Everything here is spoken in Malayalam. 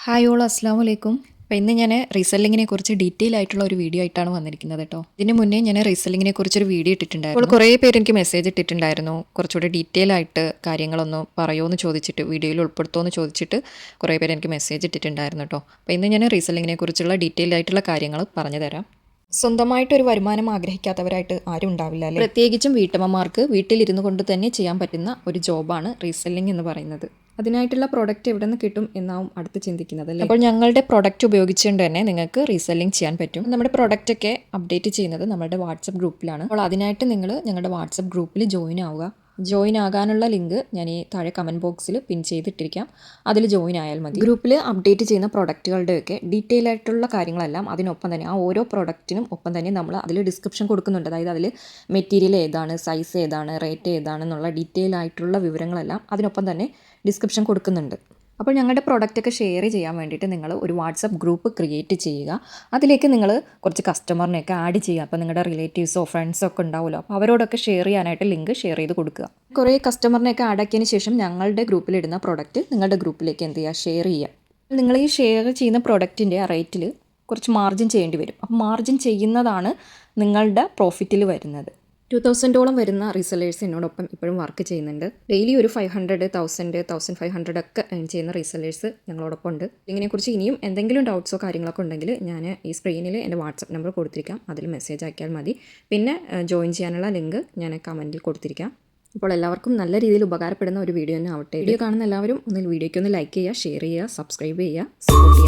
ഹായ് ഓൾ അസ്സാം വലൈക്കും. അപ്പോൾ ഇന്ന് ഞാൻ റീസെല്ലിങ്ങിനെ കുറിച്ച് ഡീറ്റെയിൽ ആയിട്ടുള്ള ഒരു വീഡിയോ ആയിട്ടാണ് വന്നിരിക്കുന്നത് കേട്ടോ. ഇതിന് മുന്നേ ഞാൻ റീസെല്ലിങ്ങിനെ കുറിച്ചൊരു വീഡിയോ ഇട്ടിട്ടുണ്ടായിരുന്നു. അപ്പോൾ കുറേ പേര് എനിക്ക് മെസ്സേജ് ഇട്ടിട്ടുണ്ടായിരുന്നു, കുറച്ചുകൂടി ഡീറ്റെയിൽ ആയിട്ട് കാര്യങ്ങളൊന്ന് പറയുമോ എന്ന് ചോദിച്ചിട്ട്, വീഡിയോയിൽ ഉൾപ്പെടുത്തുമോ എന്ന് ചോദിച്ചിട്ട് കുറേ പേര് എനിക്ക് മെസ്സേജ് ഇട്ടിട്ടുണ്ടായിരുന്നു കേട്ടോ. അപ്പോൾ ഇന്ന് ഞാൻ റീസെല്ലിങ്ങിനെ കുറിച്ചുള്ള ഡീറ്റെയിൽ ആയിട്ടുള്ള കാര്യങ്ങൾ പറഞ്ഞു തരാം. സ്വന്തമായിട്ടൊരു വരുമാനം ആഗ്രഹിക്കാത്തവരായിട്ട് ആരും ഉണ്ടാവില്ല അല്ലേ. പ്രത്യേകിച്ചും വീട്ടമ്മമാർക്ക് വീട്ടിലിരുന്നു കൊണ്ട് തന്നെ ചെയ്യാൻ പറ്റുന്ന ഒരു ജോബാണ് റീസെല്ലിംഗ് എന്ന് പറയുന്നത്. അതിനായിട്ടുള്ള പ്രോഡക്റ്റ് എവിടെ നിന്ന് കിട്ടും എന്നാവും അടുത്ത് ചിന്തിക്കുന്നത് അല്ലേ. അപ്പോൾ ഞങ്ങളുടെ പ്രോഡക്റ്റ് ഉപയോഗിച്ചുകൊണ്ട് തന്നെ നിങ്ങൾക്ക് റീസെല്ലിംഗ് ചെയ്യാൻ പറ്റും. നമ്മുടെ പ്രോഡക്റ്റ് ഒക്കെ അപ്ഡേറ്റ് ചെയ്യുന്നത് നമ്മുടെ വാട്സപ്പ് ഗ്രൂപ്പിലാണ്. അപ്പോൾ അതിനായിട്ട് നിങ്ങൾ ഞങ്ങളുടെ വാട്സപ്പ് ഗ്രൂപ്പിൽ ജോയിൻ ആവുക. ജോയിൻ ആകാനുള്ള ലിങ്ക് ഞാൻ ഈ താഴെ കമൻറ്റ് ബോക്സിൽ പിൻ ചെയ്തിട്ടിരിക്കാം. അതിൽ ജോയിൻ ആയാൽ മതി. ഗ്രൂപ്പിൽ അപ്ഡേറ്റ് ചെയ്യുന്ന പ്രൊഡക്റ്റുകളുടെയൊക്കെ ഡീറ്റെയിൽ ആയിട്ടുള്ള കാര്യങ്ങളെല്ലാം അതിനൊപ്പം തന്നെ ആ ഓരോ പ്രൊഡക്റ്റിനും ഒപ്പം തന്നെ നമ്മൾ അതിൽ ഡിസ്ക്രിപ്ഷൻ കൊടുക്കുന്നുണ്ട്. അതായത് അതിൽ മെറ്റീരിയൽ ഏതാണ്, സൈസ് ഏതാണ്, റേറ്റ് ഏതാണെന്നുള്ള ഡീറ്റെയിൽ ആയിട്ടുള്ള വിവരങ്ങളെല്ലാം അതിനൊപ്പം തന്നെ ഡിസ്ക്രിപ്ഷൻ കൊടുക്കുന്നുണ്ട്. അപ്പോൾ ഞങ്ങളുടെ പ്രൊഡക്റ്റൊക്കെ ഷെയർ ചെയ്യാൻ വേണ്ടിയിട്ട് നിങ്ങൾ ഒരു വാട്സപ്പ് ഗ്രൂപ്പ് ക്രിയേറ്റ് ചെയ്യുക. അതിലേക്ക് നിങ്ങൾ കുറച്ച് കസ്റ്റമറിനെയൊക്കെ ആഡ് ചെയ്യുക. അപ്പോൾ നിങ്ങളുടെ റിലേറ്റീവ്സോ ഫ്രണ്ട്സോ ഒക്കെ ഉണ്ടാവുമല്ലോ, അപ്പോൾ അവരോടൊക്കെ ഷെയർ ചെയ്യാനായിട്ട് ലിങ്ക് ഷെയർ ചെയ്ത് കൊടുക്കുക. കുറേ കസ്റ്റമറിനെയൊക്കെ ആഡ് ആക്കിയതിന് ശേഷം ഞങ്ങളുടെ ഗ്രൂപ്പിലിടുന്ന പ്രൊഡക്റ്റ് നിങ്ങളുടെ ഗ്രൂപ്പിലേക്ക് എന്ത് ചെയ്യുക, ഷെയർ ചെയ്യുക. നിങ്ങൾ ഈ ഷെയർ ചെയ്യുന്ന പ്രൊഡക്റ്റിൻ്റെ ആ റേറ്റിൽ കുറച്ച് മാർജിൻ ചെയ്യേണ്ടി വരും. അപ്പോൾ മാർജിൻ ചെയ്യുന്നതാണ് നിങ്ങളുടെ പ്രോഫിറ്റിൽ വരുന്നത്. 2000ഓളം വരുന്ന റീസെല്ലേഴ്സ് എന്നോടൊപ്പം ഇപ്പോഴും വർക്ക് ചെയ്യുന്നുണ്ട്. ഡെയിലി ഒരു 500, 1000, 1500 ഒക്കെ ഏൺ ചെയ്യുന്ന റീസെല്ലേഴ്സ് ഞങ്ങളോടൊപ്പം ഉണ്ട്. ഇതിനെക്കുറിച്ച് ഇനിയും എന്തെങ്കിലും ഡൗട്ട്സോ കാര്യങ്ങളൊക്കെ ഉണ്ടെങ്കിൽ ഞാൻ ഈ സ്ക്രീനിൽ എൻ്റെ വാട്സപ്പ് നമ്പർ കൊടുത്തിരിക്കാം. അതിൽ മെസ്സേജ് ആക്കിയാൽ മതി. പിന്നെ ജോയിൻ ചെയ്യാനുള്ള ലിങ്ക് ഞാൻ കമൻറ്റിൽ കൊടുത്തിരിക്കാം. അപ്പോൾ എല്ലാവർക്കും നല്ല രീതിയിൽ ഉപകാരപ്പെടുന്ന ഒരു വീഡിയോ തന്നെ ആവട്ടെ. വീഡിയോ കാണുന്ന എല്ലാവരും വീഡിയോയ്ക്ക് ഒന്ന് ലൈക്ക് ചെയ്യുക, ഷെയർ ചെയ്യുക, സബ്സ്ക്രൈബ് ചെയ്യുക, സപ്പോർട്ട് ചെയ്യുക.